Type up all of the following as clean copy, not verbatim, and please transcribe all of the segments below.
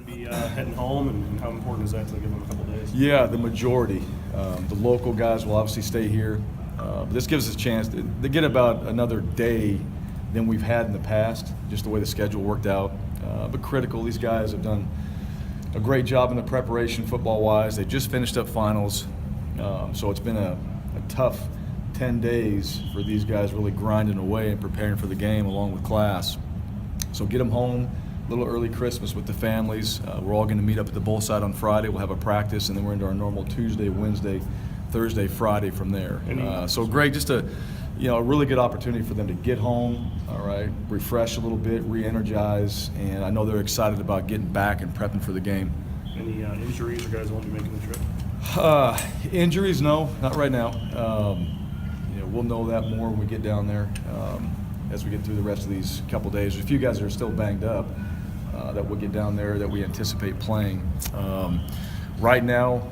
going to be heading home, and how important is that to give them a couple days? Yeah, the majority. The local guys will obviously stay here. But this gives us a chance to get about another day than we've had in the past, just the way the schedule worked out. But critical, these guys have done a great job in the preparation football-wise. They just finished up finals, so it's been a tough 10 days for these guys really grinding away and preparing for the game along with class. So get them home, a little early Christmas with the families. We're all going to meet up at the bowl site on Friday. We'll have a practice, and then we're into our normal Tuesday, Wednesday, Thursday, Friday from there. So great, just a really good opportunity for them to get home, all right, refresh a little bit, re-energize, and I know they're excited about getting back and prepping for the game. Any injuries, or guys won't be making the trip? Injuries, no, not right now. We'll know that more when we get down there as we get through the rest of these couple days. There's a few guys that are still banged up that we'll get down there that we anticipate playing. Right now,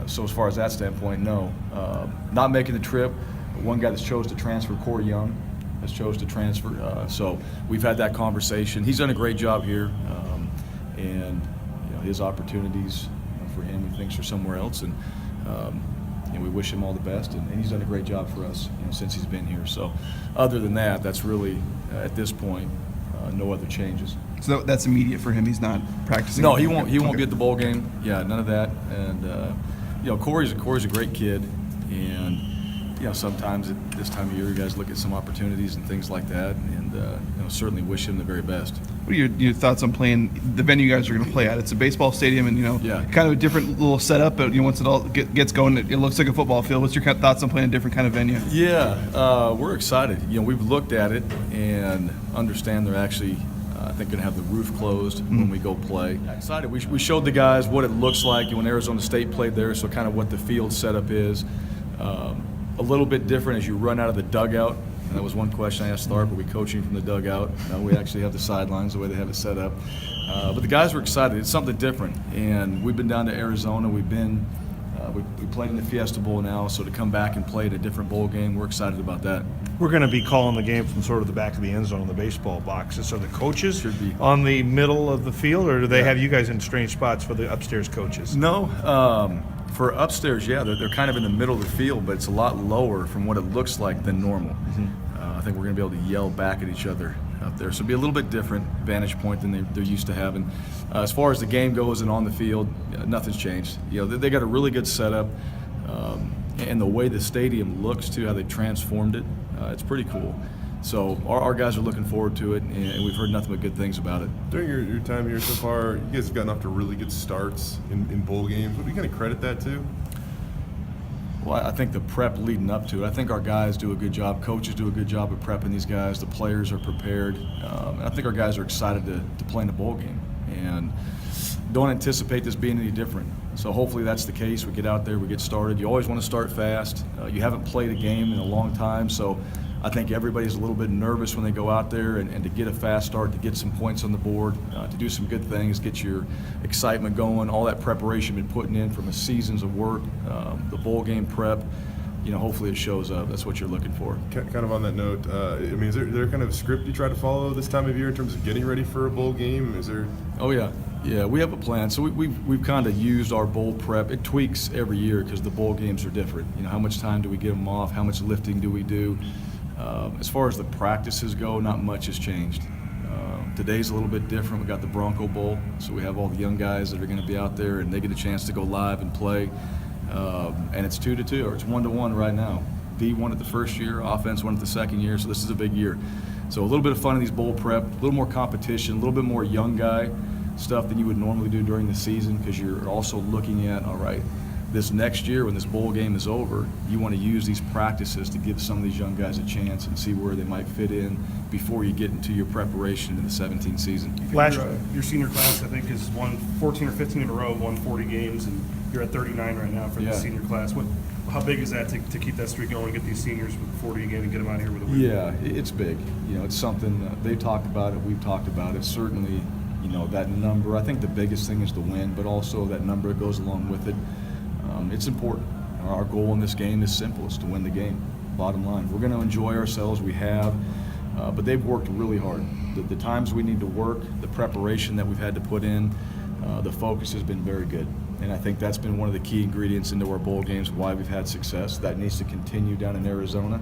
so as far as that standpoint, no. Not making the trip. One guy that's chose to transfer, Cory Young, has chose to transfer. So we've had that conversation. He's done a great job here, and his opportunities for him, he thinks, are somewhere else. And we wish him all the best, and he's done a great job for us since he's been here. So other than that, that's really, at this point, no other changes. So that's immediate for him. He's not practicing. No, he won't be at the bowl game. Yeah, none of that. And Cory's a great kid, and sometimes at this time of year, you guys look at some opportunities and things like that, and certainly wish him the very best. What are your thoughts on playing the venue you guys are going to play at? It's a baseball stadium, and kind of a different little setup. But once it all gets going, it looks like a football field. What's your thoughts on playing a different kind of venue? Yeah, we're excited. We've looked at it and understand they're actually, I think, going to have the roof closed when we go play. Excited. We showed the guys what it looks like when Arizona State played there, so kind of what the field setup is. A little bit different as you run out of the dugout. And that was one question I asked Tharp, are we coaching from the dugout? No, we actually have the sidelines the way they have it set up. But the guys were excited. It's something different. And we've been down to Arizona. We played in the Fiesta Bowl now, so to come back and play at a different bowl game, we're excited about that. We're going to be calling the game from sort of the back of the end zone in the baseball boxes. So the coaches Should be on the middle of the field, or do they have you guys in strange spots for the upstairs coaches? No. For upstairs, yeah, they're kind of in the middle of the field, but it's a lot lower from what it looks like than normal. I think we're going to be able to yell back at each other up there. So it'll be a little bit different vantage point than they're used to having. As far as the game goes and on the field, nothing's changed. They got a really good setup, and the way the stadium looks too, how they transformed it, it's pretty cool. So our guys are looking forward to it, and we've heard nothing but good things about it. During your time here so far, you guys have gotten off to really good starts in bowl games. What do you kind of credit that to? Well, I think the prep leading up to it. I think our guys do a good job. Coaches do a good job of prepping these guys. The players are prepared. I think our guys are excited to play in a bowl game, and don't anticipate this being any different. So hopefully that's the case. We get out there, we get started. You always want to start fast. You haven't played a game in a long time, so I think everybody's a little bit nervous when they go out there, and to get a fast start, to get some points on the board, to do some good things, get your excitement going, all that preparation been putting in from a seasons of work, the bowl game prep, hopefully it shows up. That's what you're looking for. Kind of on that note, is there kind of a script you try to follow this time of year in terms of getting ready for a bowl game? Is there? Oh yeah, we have a plan. So we've kind of used our bowl prep. It tweaks every year because the bowl games are different. How much time do we give them off? How much lifting do we do? As far as the practices go, not much has changed. Today's a little bit different. We got the Bronco Bowl, so we have all the young guys that are going to be out there, and they get a chance to go live and play. And it's 2-2, or it's 1-1 right now. D won it the first year, offense won it the second year, so this is a big year. So a little bit of fun in these bowl prep, a little more competition, a little bit more young guy stuff than you would normally do during the season, because you're also looking at, all right, this next year when this bowl game is over, you want to use these practices to give some of these young guys a chance and see where they might fit in before you get into your preparation in the 17 season. Your senior class, I think, has won 14 or 15 in a row, won 40 games, and you're at 39 right now for the senior class. How big is that to keep that streak going, get these seniors with 40 again and get them out here with a win? Yeah, it's big. It's something they've talked about it, we've talked about it. Certainly, that number, I think the biggest thing is the win, but also that number that goes along with it. It's important. Our goal in this game is simple. It's to win the game, bottom line. We're going to enjoy ourselves. We have. But they've worked really hard. The times we need to work, the preparation that we've had to put in, the focus has been very good. And I think that's been one of the key ingredients into our bowl games, why we've had success. That needs to continue down in Arizona.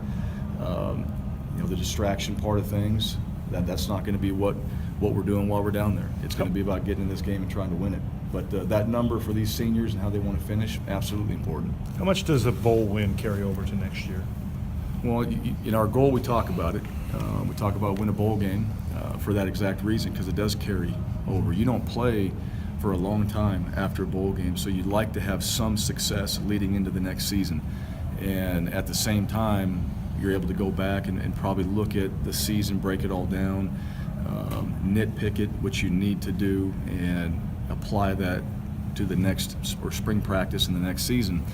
The distraction part of things, that's not going to be what we're doing while we're down there. It's going to be about getting in this game and trying to win it. But that number for these seniors and how they want to finish, absolutely important. How much does a bowl win carry over to next year? Well, in our goal, we talk about it. We talk about win a bowl game for that exact reason, because it does carry over. You don't play for a long time after a bowl game, so you'd like to have some success leading into the next season. And at the same time, you're able to go back and probably look at the season, break it all down, nitpick it, which you need to do, and apply that to the next or spring practice in the next season.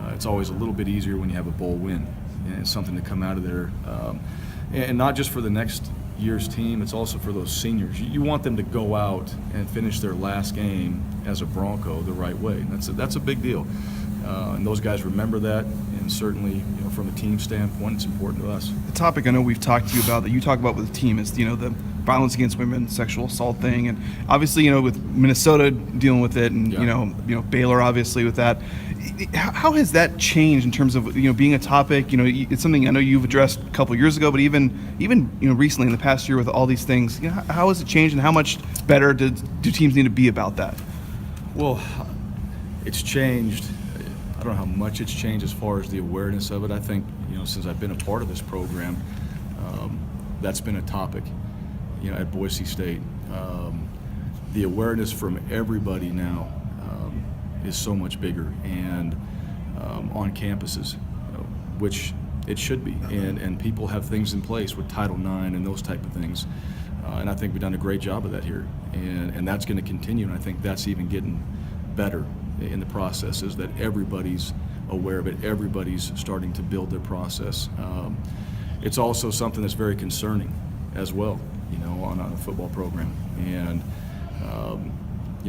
It's always a little bit easier when you have a bowl win, and it's something to come out of there. And not just for the next year's team, it's also for those seniors. You want them to go out and finish their last game as a Bronco the right way. That's a big deal. And those guys remember that, and certainly, from a team standpoint, it's important to us. The topic I know we've talked to you about, that you talk about with the team, is the violence against women, sexual assault thing, and obviously with Minnesota dealing with it, and Baylor obviously with that. How has that changed in terms of being a topic? It's something I know you've addressed a couple years ago, but even recently in the past year with all these things, how has it changed, and how much better do teams need to be about that? Well, it's changed. I don't know how much it's changed as far as the awareness of it. I think, since I've been a part of this program, that's been a topic, at Boise State. The awareness from everybody now is so much bigger, and on campuses, which it should be. And people have things in place with Title IX and those type of things. And I think we've done a great job of that here. And that's going to continue, and I think that's even getting better in the process, is that everybody's aware of it, everybody's starting to build their process. It's also something that's very concerning as well, on a football program. And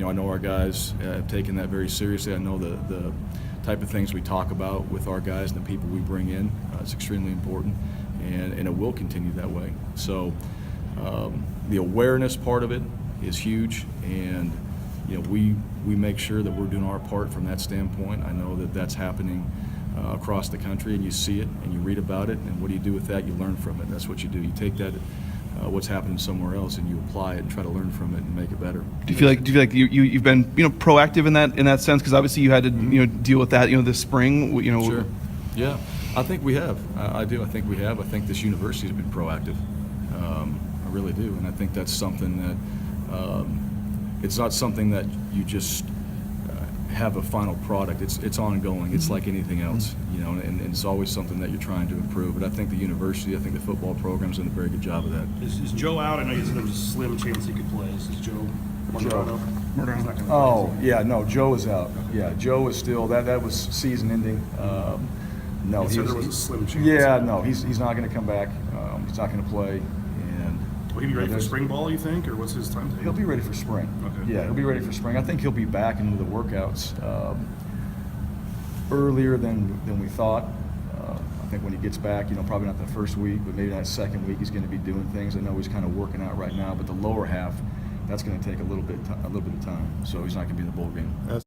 I know our guys have taken that very seriously. I know the type of things we talk about with our guys and the people we bring in, it's extremely important, and it will continue that way. So the awareness part of it is huge, and we make sure that we're doing our part from that standpoint. I know that that's happening across the country, and you see it and you read about it, and what do you do with that? You learn from it. That's what you do. You take that, what's happening somewhere else, and you apply it and try to learn from it and make it better. Do you feel like you've been proactive in that sense? Because obviously you had to deal with that this spring. Sure. Yeah, I think we have. I do. I think we have. I think this university has been proactive. I really do, and I think that's something that. It's not something that you just have a final product. It's ongoing. It's like anything else, and it's always something that you're trying to improve. But I think the university, I think the football program's done a very good job of that. Is Joe out? I know you said there was a slim chance he could play. Is Joe Morano? Oh, yeah, no, Joe is out. Yeah, Joe is still, that was season ending. No, he said there was a slim chance. Yeah, no, he's not going to come back. He's not going to play. Will he be ready for spring ball, you think, or what's his timetable? He'll be ready for spring. Okay. Yeah, he'll be ready for spring. I think he'll be back into the workouts earlier than we thought. I think when he gets back, probably not the first week, but maybe that second week he's going to be doing things. I know he's kind of working out right now, but the lower half, that's going to take a little bit of time. So he's not going to be in the bowl game.